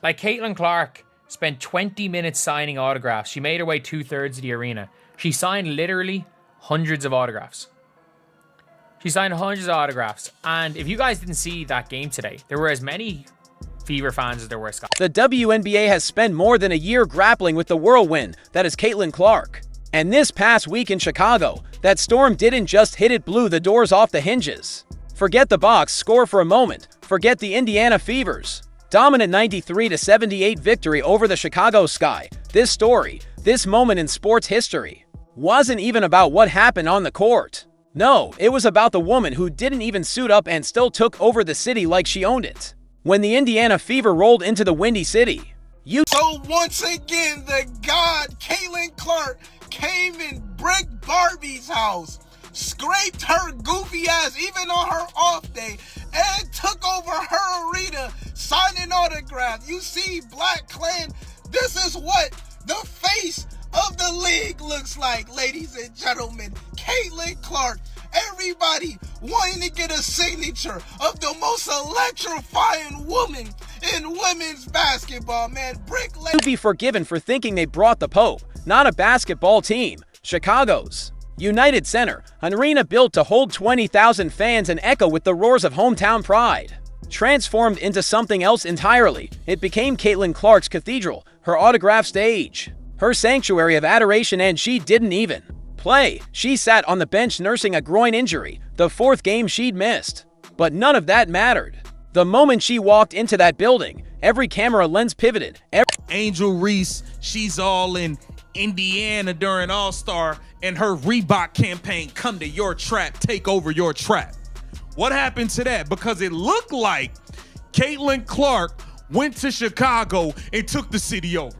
Like, Caitlin Clark spent 20 minutes signing autographs. She made her way 2/3 of the arena. She signed literally hundreds of autographs. She signed hundreds of autographs. And if you guys didn't see that game today, there were as many Fever fans as there were Scott. The WNBA has spent more than a year grappling with the whirlwind that is Caitlin Clark. And this past week in Chicago, that storm didn't just hit, it blew the doors off the hinges. Forget the box score for a moment. Forget the Indiana Fevers. Dominant 93-78 victory over the Chicago Sky. This story, this moment in sports history, wasn't even about what happened on the court. No, it was about the woman who didn't even suit up and still took over the city like she owned it. When the Indiana Fever rolled into the Windy City, So once again, the god Caitlin Clark came and bricked Barbie's house, scraped her goofy ass even on her off day, and took over her arena, signing autographs. You see, Black Clan, this is what the face of the league looks like, ladies and gentlemen. Caitlin Clark. Everybody wanting to get a signature of the most electrifying woman in women's basketball, man. You'd be forgiven for thinking they brought the Pope, not a basketball team. Chicago's United Center, an arena built to hold 20,000 fans and echo with the roars of hometown pride, transformed into something else entirely. It became Caitlin Clark's cathedral, her autograph stage, her sanctuary of adoration, and she didn't even play. She sat on the bench nursing a groin injury, the 4th game she'd missed. But none of that mattered. The moment she walked into that building, every camera lens pivoted. Angel Reese, she's all in Indiana during All-Star, and her Reebok campaign, come to your trap, take over your trap. What happened to that? Because it looked like Caitlin Clark went to Chicago and took the city over.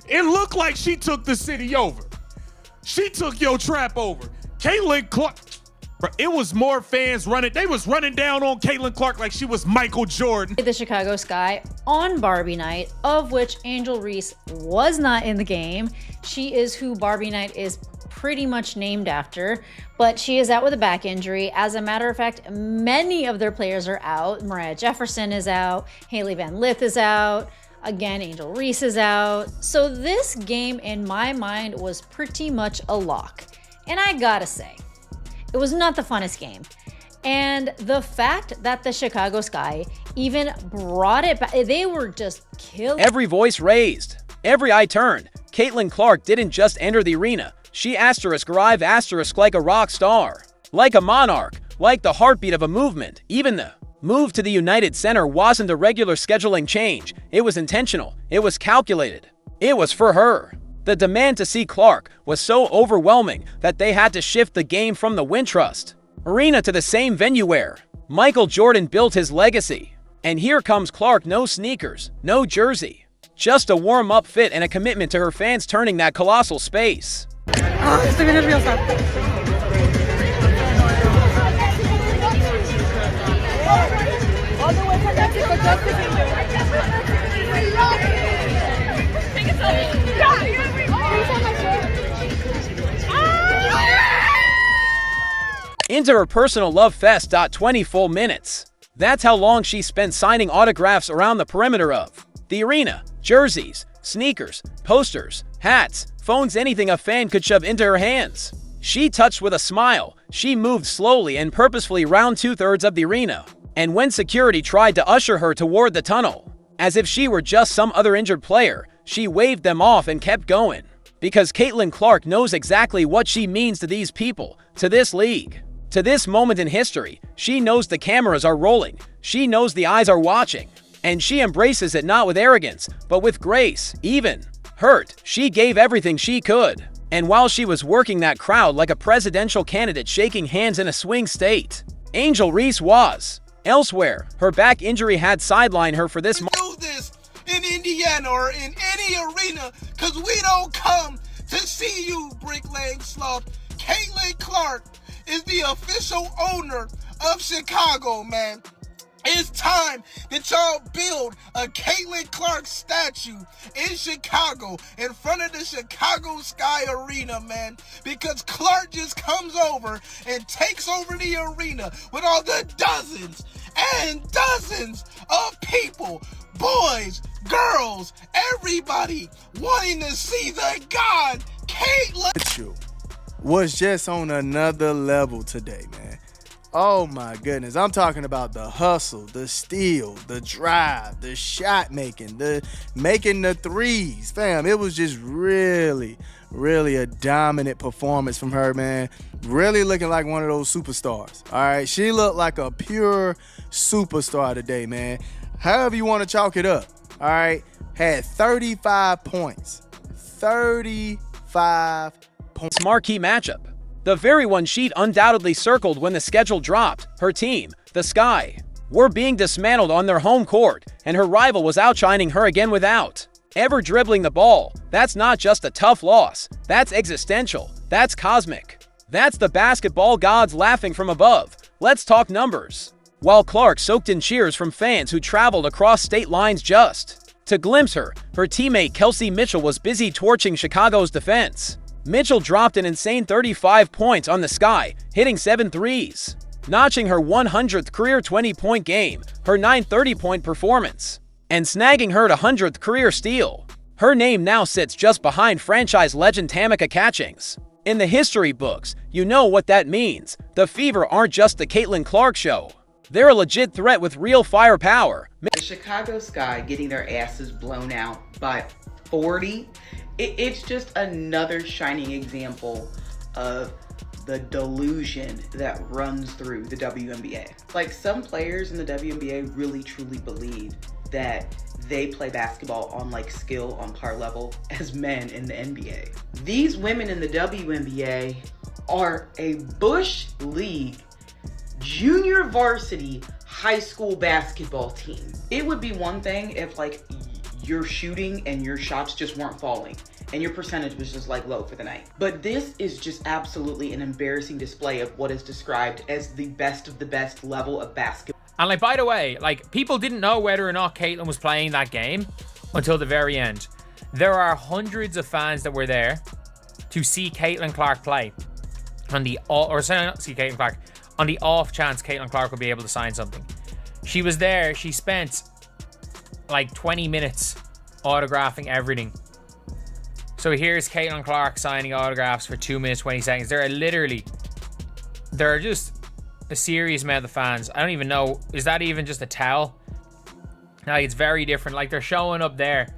It looked like she took the city over. She took your trap over. Caitlin Clark, bro, it was more fans running. They was running down on Caitlin Clark like she was Michael Jordan. The Chicago Sky on Barbie Night, of which Angel Reese was not in the game. She is who Barbie Night is pretty much named after, but she is out with a back injury. As a matter of fact, many of their players are out. Mariah Jefferson is out. Haley Van Lith is out. Again, Angel Reese is out. So this game, in my mind, was pretty much a lock. And I gotta say, it was not the funnest game. And the fact that the Chicago Sky even brought it back, they were just killing. Every voice raised, every eye turned. Caitlin Clark didn't just enter the arena. She arrived like a rock star, like a monarch, like the heartbeat of a movement. Even the move to the United Center wasn't a regular scheduling change. It was intentional. It was calculated. It was for her. The demand to see Clark was so overwhelming that they had to shift the game from the Wintrust Arena to the same venue where Michael Jordan built his legacy. And here comes Clark, no sneakers, no jersey, just a warm-up fit and a commitment to her fans, turning that colossal space. Estoy bien nerviosa. Into her personal love fest. 20 full minutes. That's how long she spent signing autographs around the perimeter of the arena. Jerseys, sneakers, posters, hats, phones, anything a fan could shove into her hands. She touched with a smile. She moved slowly and purposefully round 2/3 of the arena. And when security tried to usher her toward the tunnel, as if she were just some other injured player, she waved them off and kept going. Because Caitlin Clark knows exactly what she means to these people, to this league, to this moment in history. She knows the cameras are rolling. She knows the eyes are watching. And she embraces it not with arrogance, but with grace. Even hurt, she gave everything she could. And while she was working that crowd like a presidential candidate shaking hands in a swing state, Angel Reese was elsewhere. Her back injury had sidelined her for this do this in Indiana or in any arena, because we don't come to see you, Bricklaying Sloth. Caitlin Clark is the official owner of Chicago, man. It's time that y'all build a Caitlin Clark statue in Chicago in front of the Chicago Sky Arena, man. Because Clark just comes over and takes over the arena with all the dozens and dozens of people, boys, girls, everybody wanting to see the God, Caitlyn, was just on another level today, man. Oh my goodness. I'm talking about the hustle, the steal, the drive, the shot making, the making the threes. Fam, it was just really a dominant performance from her, man. Really looking like one of those superstars. All right. She looked like a pure superstar today, man. However you want to chalk it up. All right. Had 35 points. 35 points. Marquee matchup. The very one she'd undoubtedly circled when the schedule dropped. Her team, the Sky, were being dismantled on their home court, and her rival was outshining her again without ever dribbling the ball. That's not just a tough loss. That's existential. That's cosmic. That's the basketball gods laughing from above. Let's talk numbers. While Clark soaked in cheers from fans who traveled across state lines just to glimpse her, her teammate Kelsey Mitchell was busy torching Chicago's defense. Mitchell dropped an insane 35 points on the Sky, hitting 7 threes, notching her 100th career 20-point game, her 930-point performance, and snagging her 100th career steal. Her name now sits just behind franchise legend Tamika Catchings. In the history books, you know what that means. The Fever aren't just the Caitlin Clark show. They're a legit threat with real firepower. The Chicago Sky getting their asses blown out by 40. It's just another shining example of the delusion that runs through the WNBA. Like, some players in the WNBA really truly believe that they play basketball on like skill on par level as men in the NBA. These women in the WNBA are a Bush League junior varsity high school basketball team. It would be one thing if like you're shooting and your shots just weren't falling and your percentage was just like low for the night. But this is just absolutely an embarrassing display of what is described as the best of the best level of basketball. And like, by the way, like, people didn't know whether or not Caitlin was playing that game until the very end. There are hundreds of fans that were there to see Caitlin Clark play on the on the off chance Caitlin Clark would be able to sign something. She was there. She spent like 20 minutes autographing everything. So here's Caitlin Clark signing autographs for 2 minutes 20 seconds. There are just a serious amount of fans. I don't even know, is that even just a towel? Like, it's very different. Like, they're showing up there.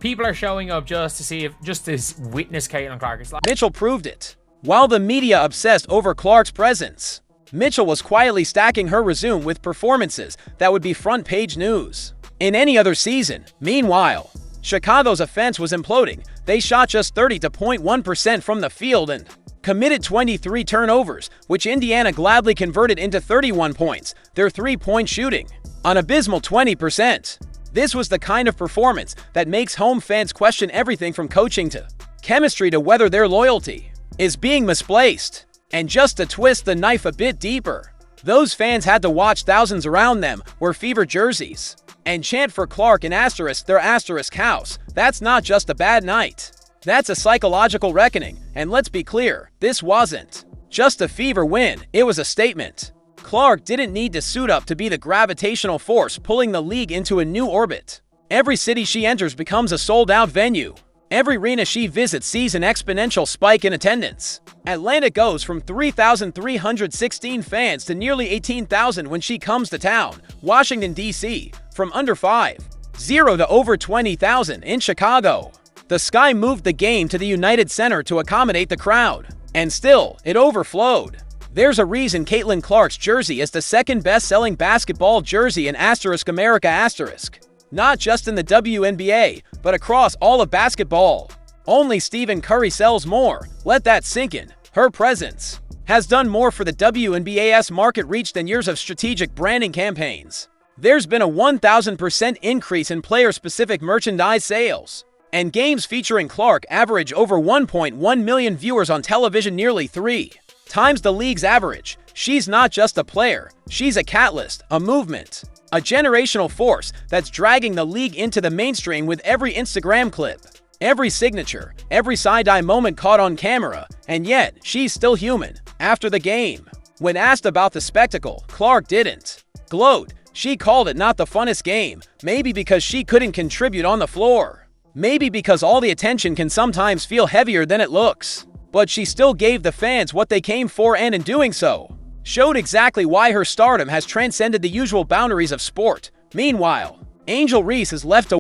People are showing up just to witness Caitlin Clark. It's like Mitchell proved it. While the media obsessed over Clark's presence, Mitchell was quietly stacking her resume with performances that would be front page news in any other season. Meanwhile, Chicago's offense was imploding. They shot just 30.1% from the field and committed 23 turnovers, which Indiana gladly converted into 31 points. Their three-point shooting, an abysmal 20%. This was the kind of performance that makes home fans question everything from coaching to chemistry to whether their loyalty is being misplaced. And just to twist the knife a bit deeper, those fans had to watch thousands around them wear Fever jerseys and chant for Clark and their asterisk house. That's not just a bad night. That's a psychological reckoning, and let's be clear, this wasn't just a Fever win, it was a statement. Clark didn't need to suit up to be the gravitational force pulling the league into a new orbit. Every city she enters becomes a sold-out venue. Every arena she visits sees an exponential spike in attendance. Atlanta goes from 3,316 fans to nearly 18,000 when she comes to town. Washington, D.C., from under 5,000 to over 20,000 in Chicago. The Sky moved the game to the United Center to accommodate the crowd, and still, it overflowed. There's a reason Caitlin Clark's jersey is the second best-selling basketball jersey in America *. Not just in the WNBA, but across all of basketball. Only Stephen Curry sells more. Let that sink in. Her presence has done more for the WNBA's market reach than years of strategic branding campaigns. There's been a 1,000% increase in player-specific merchandise sales. And games featuring Clark average over 1.1 million viewers on television, nearly 3 times the league's average. She's not just a player, she's a catalyst, a movement, a generational force that's dragging the league into the mainstream with every Instagram clip, every signature, every side-eye moment caught on camera. And yet, she's still human. After the game, when asked about the spectacle, Clark didn't Gloat, she called it not the funnest game, maybe because she couldn't contribute on the floor. Maybe because all the attention can sometimes feel heavier than it looks. But she still gave the fans what they came for, and in doing so, showed exactly why her stardom has transcended the usual boundaries of sport. Meanwhile, Angel Reese is left to